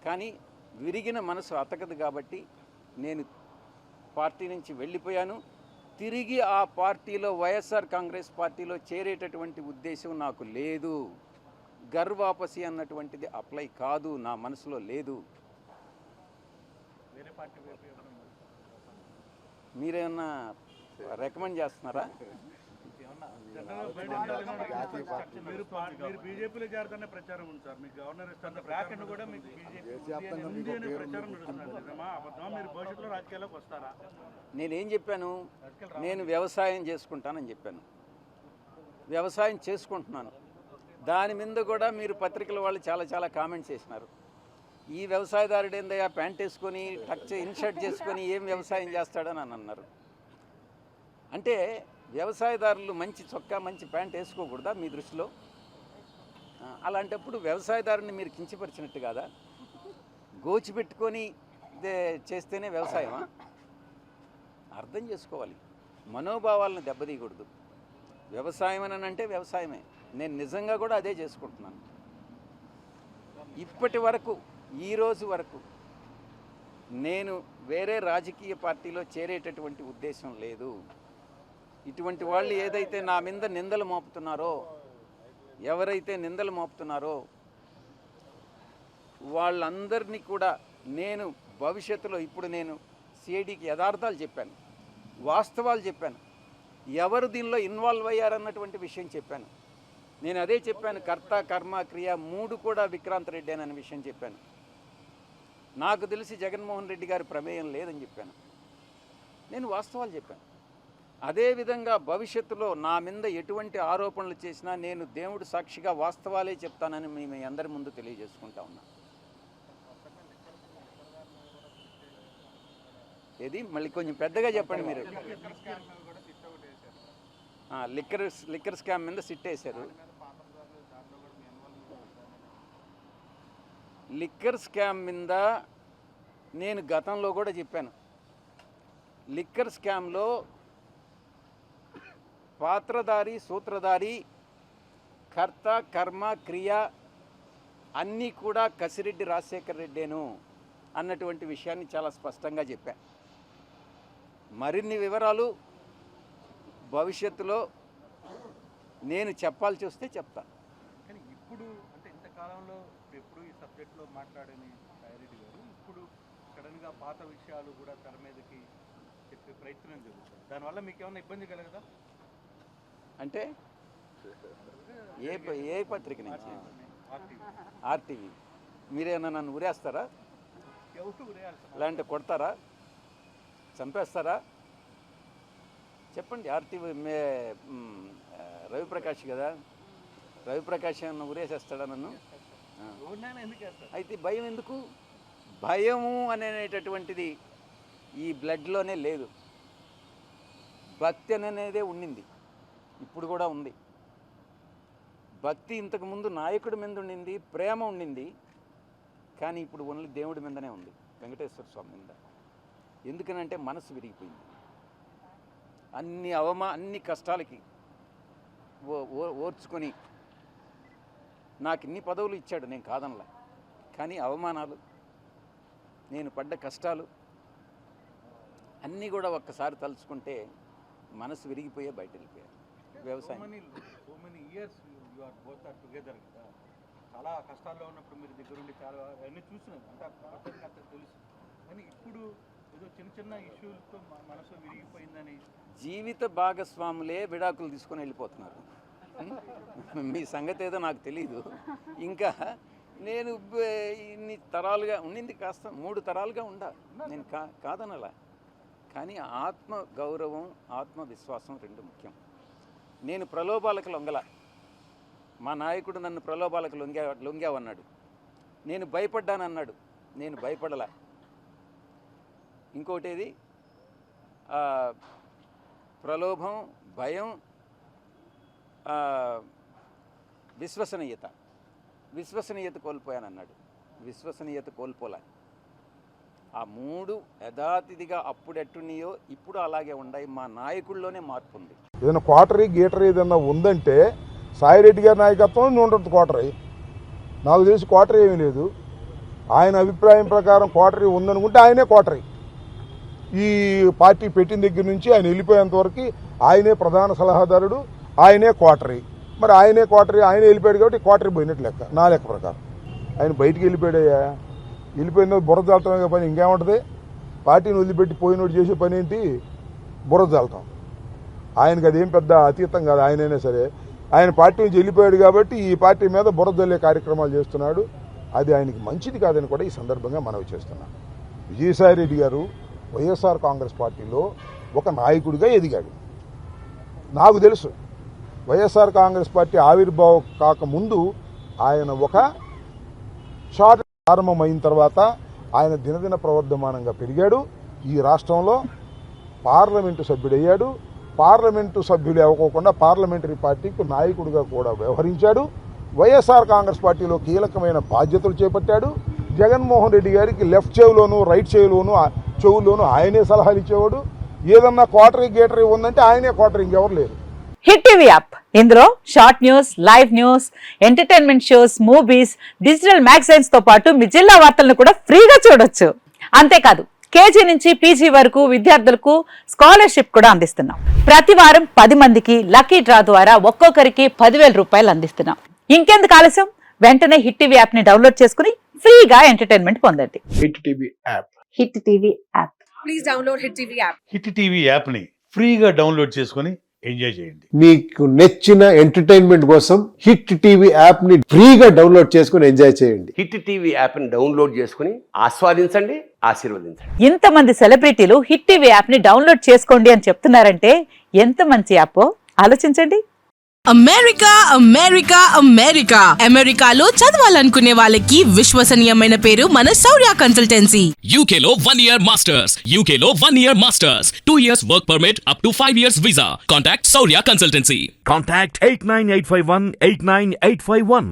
కానీ విరిగిన మనసు అతకదు కాబట్టి నేను పార్టీ నుంచి వెళ్ళిపోయాను. తిరిగి ఆ పార్టీలో వైఎస్ఆర్ కాంగ్రెస్ పార్టీలో చేరేటటువంటి ఉద్దేశం నాకు లేదు. గర్వాపసి అన్నటువంటిది అప్లై కాదు, నా మనసులో లేదు. మీరేమన్నా రికమెండ్ చేస్తున్నారా? మీరు బీజేపీలో చేరుతున్న ప్రచారం ఉంది సార్, మీకు గవర్నర్ ఇస్తున్న బ్రాకెట్ కూడా మీకు బీజేపీ అనే ప్రచారం నడుస్తున్నారు. అబద్ధమా? మీరు భవిష్యత్తులో రాజకీయాల్లోకి వస్తారా? నేనేం చెప్పాను? నేను వ్యవసాయం చేసుకుంటానని చెప్పాను. వ్యవసాయం చేసుకుంటున్నాను. దాని మీద కూడా మీరు పత్రికల వాళ్ళు చాలా కామెంట్స్ చేసినారు. ఈ వ్యవసాయదారుడు ఏందయ్యా ప్యాంట్ వేసుకొని టచ్ ఇన్షర్ట్ చేసుకొని ఏం వ్యవసాయం చేస్తాడని అని అన్నారు. అంటే వ్యవసాయదారులు మంచి చొక్కా మంచి ప్యాంట్ వేసుకోకూడదా మీ దృష్టిలో? అలాంటప్పుడు వ్యవసాయదారుని మీరు కించపరిచినట్టు కాదా? గోచిపెట్టుకొని చేస్తేనే వ్యవసాయమా? అర్థం చేసుకోవాలి. మనోభావాలను దెబ్బతీయకూడదు. వ్యవసాయం అని అంటే వ్యవసాయమే. నేను నిజంగా కూడా అదే చేసుకుంటున్నాను. ఇప్పటి వరకు ఈ రోజు వరకు నేను వేరే రాజకీయ పార్టీలో చేరేటటువంటి ఉద్దేశం లేదు. ఇటువంటి వాళ్ళు ఏదైతే నా మీద నిందలు మోపుతున్నారో, ఎవరైతే నిందలు మోపుతున్నారో వాళ్ళందరినీ కూడా నేను భవిష్యత్తులో ఇప్పుడు నేను సిఐడికి యథార్థాలు చెప్పాను, వాస్తవాలు చెప్పాను, ఎవరు దీనిలో ఇన్వాల్వ్ అయ్యారన్నటువంటి విషయం చెప్పాను. నేను అదే చెప్పాను, కర్త కర్మ క్రియ 3 కూడా విక్రాంత్ రెడ్డి అనే విషయం చెప్పాను. నాకు తెలిసి జగన్మోహన్ రెడ్డి గారి ప్రమేయం లేదని చెప్పాను. నేను వాస్తవాలు చెప్పాను. అదేవిధంగా భవిష్యత్తులో నా మీద ఎటువంటి ఆరోపణలు చేసినా నేను దేవుడు సాక్షిగా వాస్తవాలే చెప్తానని మీ అందరి ముందు తెలియజేసుకుంటా ఉన్నా. ఏది మళ్ళీ కొంచెం పెద్దగా చెప్పండి మీరు. లిక్కర్ స్కామ్ మీద సిట్ వేశారు. లిక్కర్ స్కామ్ మీద నేను గతంలో కూడా చెప్పాను. లిక్కర్ స్కామ్లో పాత్రధారి సూత్రధారి కర్త కర్మ క్రియ అన్నీ కూడా కసిరెడ్డి రాజశేఖర్ రెడ్డేను అన్నటువంటి విషయాన్ని చాలా స్పష్టంగా చెప్పాను. మరిన్ని వివరాలు భవిష్యత్తులో నేను చెప్పాల్సి వస్తే చెప్తాను. కానీ ఇప్పుడు అంటే ఇంతకాలంలో ఎప్పుడు ఈ సబ్జెక్ట్లో మాట్లాడని సాయిరెడ్డి గారు ఇప్పుడు సడన్గా పాత విషయాలు కూడా తెర మీదకి చెప్పే ప్రయత్నం జరుగుతుంది. దానివల్ల మీకు ఏమైనా ఇబ్బంది కలగదా? అంటే ఏ పత్రిక నుంచి? ఆర్టీవీ. మీరేమన్నా నన్ను ఉరేస్తారా? లేదంటే కొడతారా? చంపేస్తారా? చెప్పండి. ఆర్టీవీ రవిప్రకాష్ కదా, రవిప్రకాష్ ఏమన్నా ఉరేసేస్తాడా నన్ను? అయితే భయం ఎందుకు? భయము అనేటటువంటిది ఈ బ్లడ్లోనే లేదు. భక్తి అనేదే ఉండింది, ఇప్పుడు కూడా ఉంది. భక్తి ఇంతకుముందు నాయకుడి మీద ఉండింది, ప్రేమ ఉండింది. కానీ ఇప్పుడు ఓన్లీ దేవుడి మీదనే ఉంది, వెంకటేశ్వర స్వామి మీద. ఎందుకనంటే మనసు విరిగిపోయింది. అన్ని కష్టాలకి ఓర్చుకొని నాకు ఇన్ని పదవులు ఇచ్చాడు, నేను కాదనలే. కానీ అవమానాలు, నేను పడ్డ కష్టాలు అన్నీ కూడా ఒక్కసారి తలుచుకుంటే మనసు విరిగిపోయే బయట వెళ్ళిపోయారు. వ్యవసాయం చాలా కష్టాల్లో ఉన్నప్పుడు మీరు దగ్గరుండి చాలా అన్నీ చూసినారు, అంటే తెలుసు. కానీ ఇప్పుడు ఏదో చిన్న ఇష్యూలతో మనసు విరిగిపోయిందని జీవిత భాగస్వాములే విడాకులు తీసుకొని వెళ్ళిపోతున్నారు. మీ సంగతి ఏదో నాకు తెలీదు. ఇంకా నేను ఇన్ని తరాలుగా ఉండింది, కాస్త 3 తరాలుగా నేను కాదనలా. కానీ ఆత్మ గౌరవం ఆత్మవిశ్వాసం 2 ముఖ్యం. నేను ప్రలోభాలకు లొంగల. మా నాయకుడు నన్ను ప్రలోభాలకు లొంగావన్నాడు. నేను భయపడ్డానన్నాడు, నేను భయపడలా. ఇంకోటేది ప్రలోభం, భయం, విశ్వసనీయత కోల్పోయానన్నాడు. విశ్వసనీయత కోల్పోలే. ఆ 3 యథాతిథిగా అప్పుడెట్టున్నాయో ఇప్పుడు అలాగే ఉన్నాయి. మా నాయకుల్లోనే మార్పు ఉంది. ఏదైనా క్వార్టరీ గీటరీ ఏదైనా ఉందంటే సాయిరెడ్డి గారి నాయకత్వం ఉంటుంది. క్వార్టరీ నాకు తెలిసి క్వార్టరీ ఏమీ లేదు. ఆయన అభిప్రాయం ప్రకారం కోటరీ ఉందనుకుంటే ఆయనే కోటరీ. ఈ పార్టీ పెట్టిన దగ్గర నుంచి ఆయన వెళ్ళిపోయేంత వరకు ఆయనే ప్రధాన సలహాదారుడు, ఆయనే కోటరీ. మరి ఆయనే కోటరీ, ఆయన వెళ్ళిపోయాడు కాబట్టి కోటరీ పోయినట్టు లెక్క నా లెక్క ప్రకారం. ఆయన బయటికి వెళ్ళిపోయాడయ్యా, వెళ్ళిపోయిన బుర్ర జాలటమే పని ఇంకేముంటుంది? పార్టీని వదిలిపెట్టి పోయినోడు చేసే పని ఏంటి? బుర్ర జాలటం. ఆయనకి అదేం పెద్ద అతీతం కాదు. ఆయనైనా సరే ఆయన పార్టీ నుంచి వెళ్ళిపోయాడు కాబట్టి ఈ పార్టీ మీద బుర్ర జల్లే కార్యక్రమాలు చేస్తున్నాడు. అది ఆయనకి మంచిది కాదని కూడా ఈ సందర్భంగా మనవి చేస్తున్నాను. విజయసాయి రెడ్డి గారు వైఎస్ఆర్ కాంగ్రెస్ పార్టీలో ఒక నాయకుడిగా ఎదిగాడు. నాకు తెలుసు వైఎస్ఆర్ కాంగ్రెస్ పార్టీ ఆవిర్భావం కాకముందు ఆయన ఒక షార్ట్ ప్రారంభమైన తర్వాత ఆయన దినదిన ప్రవర్ధమానంగా పెరిగాడు. ఈ రాష్ట్రంలో పార్లమెంటు సభ్యుడయ్యాడు. పార్లమెంటు సభ్యులు అవ్వకోకుండా పార్లమెంటరీ పార్టీకి నాయకుడిగా కూడా వ్యవహరించాడు. వైఎస్ఆర్ కాంగ్రెస్ పార్టీలో కీలకమైన బాధ్యతలు చేపట్టాడు. జగన్మోహన్ రెడ్డి గారికి లెఫ్ట్ చెవులోను రైట్ చెవులోను ఆయనే సలహాలు ఇచ్చేవాడు. ఏదన్నా కోటరీ గేటరీ ఉందంటే ఆయనే కోటరీ, ఇంకెవరు లేరు. హిట్ టీవీ యాప్, ఇందులో short news, live news, entertainment shows, movies, digital magazines తో పాటు మీ జిల్లా వార్తలను కూడా ఫ్రీగా చూడొచ్చు. అంతేకాదు కేజీ నుంచి పీజీ వరకు విద్యార్థులకు స్కాలర్షిప్ కూడా అందిస్తున్నాం. ప్రతి వారం 10 మందికి లక్కీ డ్రా ద్వారా ఒక్కొక్కరికి 10,000 రూపాయలు అందిస్తున్నాం. ఇంకెందుకు ఆలస్యం, వెంటనే హిట్ టీవీ యాప్ ని డౌన్లోడ్ చేసుకుని ఫ్రీగా ఎంటర్టైన్మెంట్ పొందండి. Hit TV app. Hit TV app. Please download Hit TV app. Hit TV యాప్ని ఫ్రీగా డౌన్లోడ్ చేసుకొని ఎంజాయ్ చేయండి. మీకు నచ్చిన ఎంటర్టైన్మెంట్ కోసం హిట్ టీవీ యాప్ ని ఫ్రీగా డౌన్లోడ్ చేసుకుని ఎంజాయ్ చేయండి. హిట్ టీవీ యాప్ని డౌన్లోడ్ చేసుకుని ఆస్వాదించండి, ఆశీర్వదించండి. ఇంతమంది సెలబ్రిటీలు హిట్ టీవీ యాప్ ని డౌన్లోడ్ చేసుకోండి అని చెప్తున్నారంటే ఎంత మంచి యాప్ ఆలోచించండి. అమెరికా అమెరికాలో చదవాలనుకునే వాళ్ళకి విశ్వసనీయమైన పేరు మన శౌర్య కన్సల్టెన్సీ. UK లో 1 year masters. UK లో 1 year masters. 2 years work permit up to 5 years visa. Contact Saurya Consultancy. Contact 89851 89851.